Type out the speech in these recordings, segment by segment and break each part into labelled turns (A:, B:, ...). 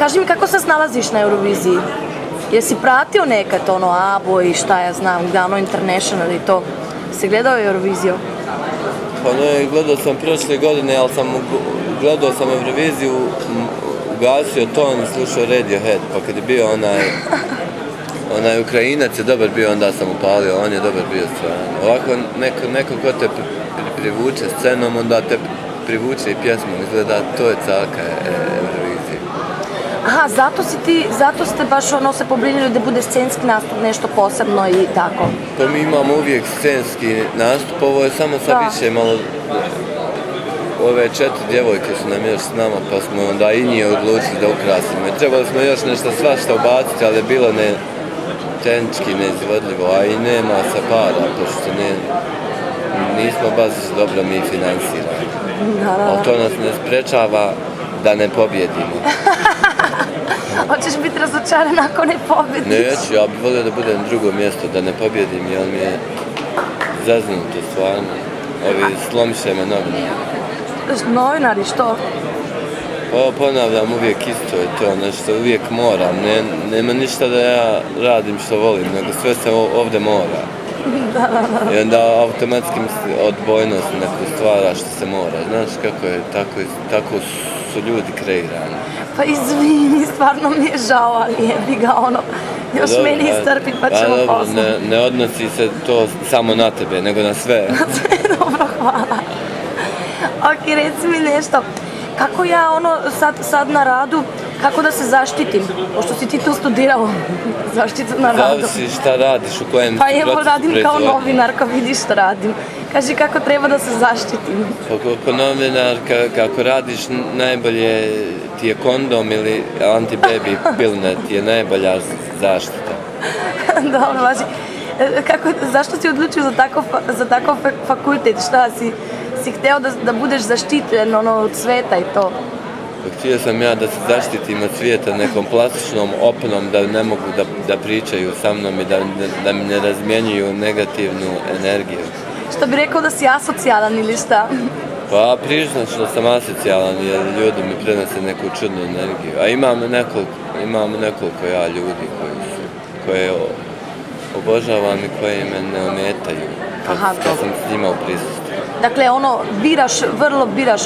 A: kaži mi kako se snalaziš na Euroviziji? Jesi pratio nekad ono ABBO i šta ja znam, ono International i to? Si gledao Euroviziju?
B: Pa ne, gledao sam prošle godine, ali gledao sam Euroviziju, ugasio ton i slušao Radiohead, pa kad je bio onaj Ukrajinac je dobar bio, onda sam upalio, on je dobar bio stvarno. Ovako neko ko te privuče scenom, onda te privuče i pjesmom, izgleda to je carka Eurovizije.
A: Aha, zato ste baš se pobrinili da bude scenski nastup nešto posebno i tako.
B: Pa mi imamo uvijek scenski nastup, ovo je samo sa više malo... Ove 4 djevojke su nam još s nama, pa smo onda i njih odlučili da ukrasimo. Trebali smo još nešto svašta ubaciti, ali je bilo tehnički neizvodljivo, a i nema sa para, pošto nismo baš dobro mi finansirani. Ali to nas ne sprečava da ne pobjedimo.
A: Hoćeš biti razočaran ako ne pobjediš?
B: Neću, ja bih volio da budem drugo mjesto, da ne pobjedim, jer mi je zaznuto stvarno. Ovi slomiše me novinari.
A: Novinari, što?
B: Pa ponavljam uvijek isto je to, nešto uvijek moram. Nema ništa da ja radim što volim, nego sve se ovdje mora. I onda automatski odbojnost neku stvara što se mora. Znaš kako je, tako su ljudi kreirani.
A: Pa izvini, stvarno mi je žao, ali jebi ga još meni istrpi pa ćemo poslati.
B: Ne odnosi se to samo na tebe, nego na sve.
A: Na sve, dobro, hvala. Ok, reci mi nešto, kako ja sad na radu, kako da se zaštitim, pošto si ti to studirao, zaštitu na radu.
B: Zavisi šta radiš, u kojem
A: pa evo radim kao novinarka, vidiš što radim. Kaži kako treba da se zaštitim.
B: Pa novinar, kako radiš, najbolje ti je kondom ili anti-baby pilnet je najbolja zaštita.
A: Dobro, važi. Zašto si odlučio za takav fakultet, šta si hteo da budeš zaštiten od sveta i to?
B: Htio sam ja da se zaštitim od svijeta nekom plastičnom opnom, da ne mogu da pričaju sa mnom i da mi ne razmjenjuju negativnu energiju.
A: Što bi rekao da si asocijalan ili šta?
B: Pa priznačno sam asocijalan jer ljudi mi prenose neku čudnu energiju. A imam nekoliko ja ljudi koje obožavam i koje me ne ometaju kad sam s njima u prisustvu.
A: Dakle, vrlo biraš,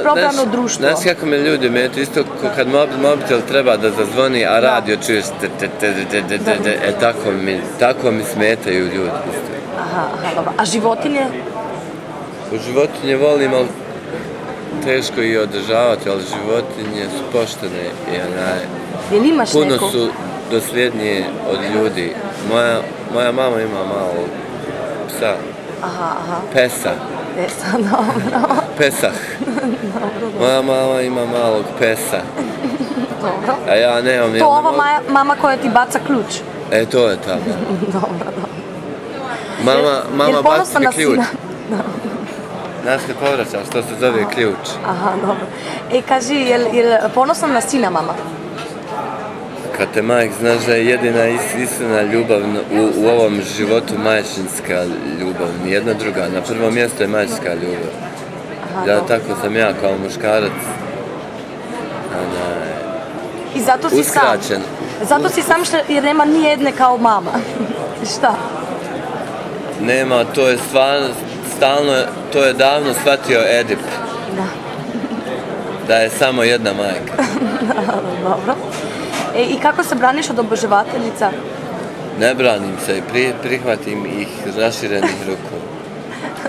A: probrano društvo.
B: Znaš kako me ljudi metu, isto kad mobitel treba da zazvoni, a radio čuješ tako mi smetaju ljudi.
A: Aha, dobro. A životinje?
B: Životinje volim, ali teško ih održavati, ali životinje su poštene i puno su dosljednije od ljudi. Moja mama ima malo psa. Pesa.
A: Dobro.
B: Pesah. Moja mama ima malog pesa.
A: Dobro.
B: A ja nemam...
A: To ova mama koja ti baca ključ?
B: To je ta.
A: Dobro.
B: Mama baci mi ključ. Znaš kad povraćam što se zove ključ.
A: Aha, dobro. Kaži, je ponosna na sina mama?
B: Kad te majk, znaš da je jedina istina ljubav u ovom životu majčinska ljubav, nijedna druga. Na prvo mjesto je majčinska ljubav. Tako sam ja kao muškarac uskraćen.
A: Zato si sam jer nema nijedne kao mama. Šta?
B: Nema, to je stalno, to je davno shvatio Edip. Da je samo jedna majka.
A: Dobro. I kako se braniš od obožavateljica?
B: Ne branim se, prihvatim ih raširenih ruku.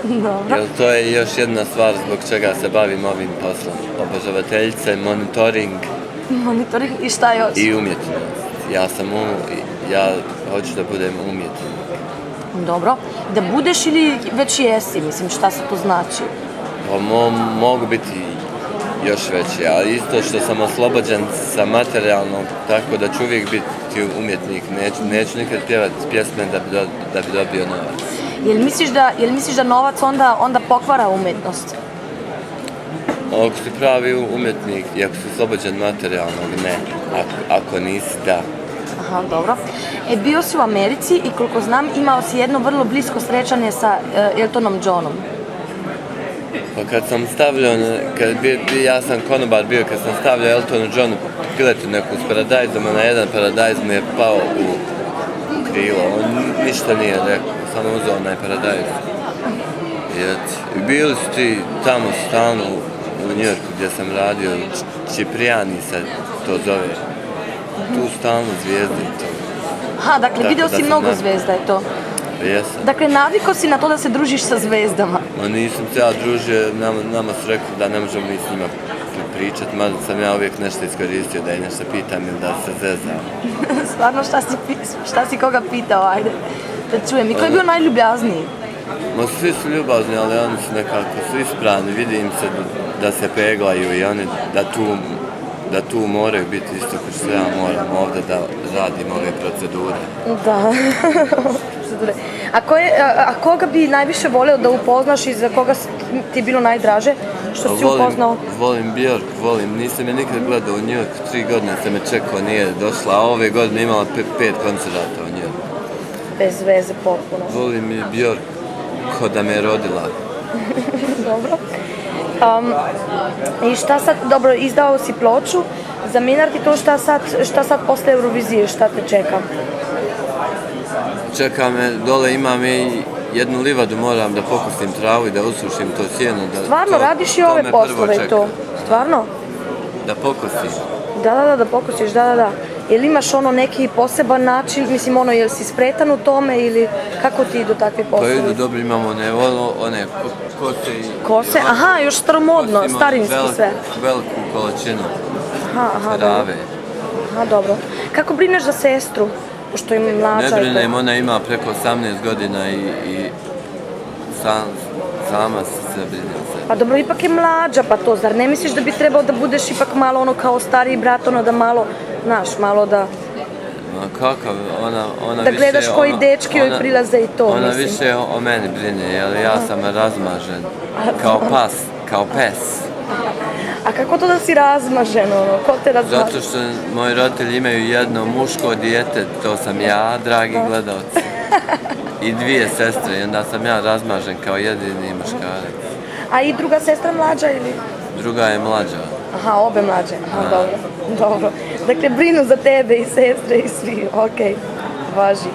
A: Dobro.
B: Jer to je još jedna stvar zbog čega se bavim ovim poslom. Obožavateljice, monitoring.
A: Monitoring i šta još?
B: I umjetnost. Ja hoću da budem umjetnik.
A: Dobro. Da budeš ili već jesi, mislim, šta se to znači?
B: Pa mogu biti još veći, ali isto što sam oslobođen sa materijalnog, tako da ću uvijek biti umjetnik. Neću nikad pjevati pjesme da bi dobio novac.
A: Jel misliš da novac onda pokvara umjetnost?
B: Ako si pravi umjetnik i ako si oslobođen materijalnog, ne. Ako nisi, da.
A: Aha, dobro. Bio si u Americi i koliko znam imao si jedno vrlo blisko srećanje sa Eltonom Johnom.
B: Pa kad sam stavljao, ja sam konobar bio, kad sam stavljao Eltonu Johnu piletu neku s paradajzom, a na jedan paradajz mu je pao u krilo. On ništa nije rekao, samo uzeo onaj paradajz. I bili su ti tamo stalno u Njujorku gdje sam radio, Čiprijani se to zove. Tu stalno zvijezde i to.
A: Aha, dakle, vidio si mnogo zvezda, je to?
B: Jesam.
A: Dakle, navikao si na to da se družiš sa zvezdama.
B: Ma nisam se ja družio, nama su rekli da ne možemo mi s njima pričati, mada sam ja uvijek nešto iskoristio da je nešto pitam ili da se zezam.
A: Stvarno, šta si koga pitao, ajde, da čujem. I ko je bio najljubljazniji?
B: Ma svi su ljubazni, ali oni su nekako svi ispravni, vidim se da se peglaju i oni da tu moraju biti isto kao što ja moram ovdje da radim ove procedure.
A: Da, procedure. A koga bi najviše volio da upoznaš i za koga ti je bilo najdraže što si upoznao?
B: Volim Björk, nisam je nikad gledao u Njujorku, 3 godine sam je čekao, nije došla, a ove godine imala 5 koncerata u Njujorku.
A: Bez veze, potpuno.
B: Volim i Björk, ko da me je rodila.
A: Dobro. I šta sad, dobro, izdao si ploču, za Minarti to šta sad posle Eurovizije, šta te čeka?
B: Čeka me, dole imam i jednu livadu, moram da pokusim travu i da usušim to sjeno.
A: Stvarno, radiš i ove poslove to? Stvarno?
B: Da pokusim.
A: Da pokusiš, da. Jel imaš neki poseban način, mislim jel si spretan u tome ili kako ti idu takvi poslovi?
B: Pa idu dobro, imamo one kose i...
A: Kose? Aha, još staromodno, starinski sve.
B: Veliku količinu
A: trave. Aha, dobro. Kako brineš za sestru? Pošto ima mlađa.
B: Ne brinem, ona ima preko 18 godina i sama se brine.
A: Pa dobro, ipak je mlađa, pa to, zar ne misliš da bi trebao da budeš ipak malo kao stariji brat, da malo, znaš, malo da...
B: Ma kakav, ona
A: da gledaš koji dečki joj prilaze i to,
B: ona više o meni brine, jer ja sam razmažen, kao pes.
A: A kako to da si razmažen, ko te razmaže?
B: Zato što moji roditelji imaju jedno muško dijete, to sam ja, dragi gledalci, i 2 sestre, i onda sam ja razmažen kao jedini muškarac.
A: A i druga sestra mlađa ili?
B: Druga je mlađa.
A: Aha, obe mlađe, dobro. Dakle, brinu za tebe i sestre i svi, okej, važi.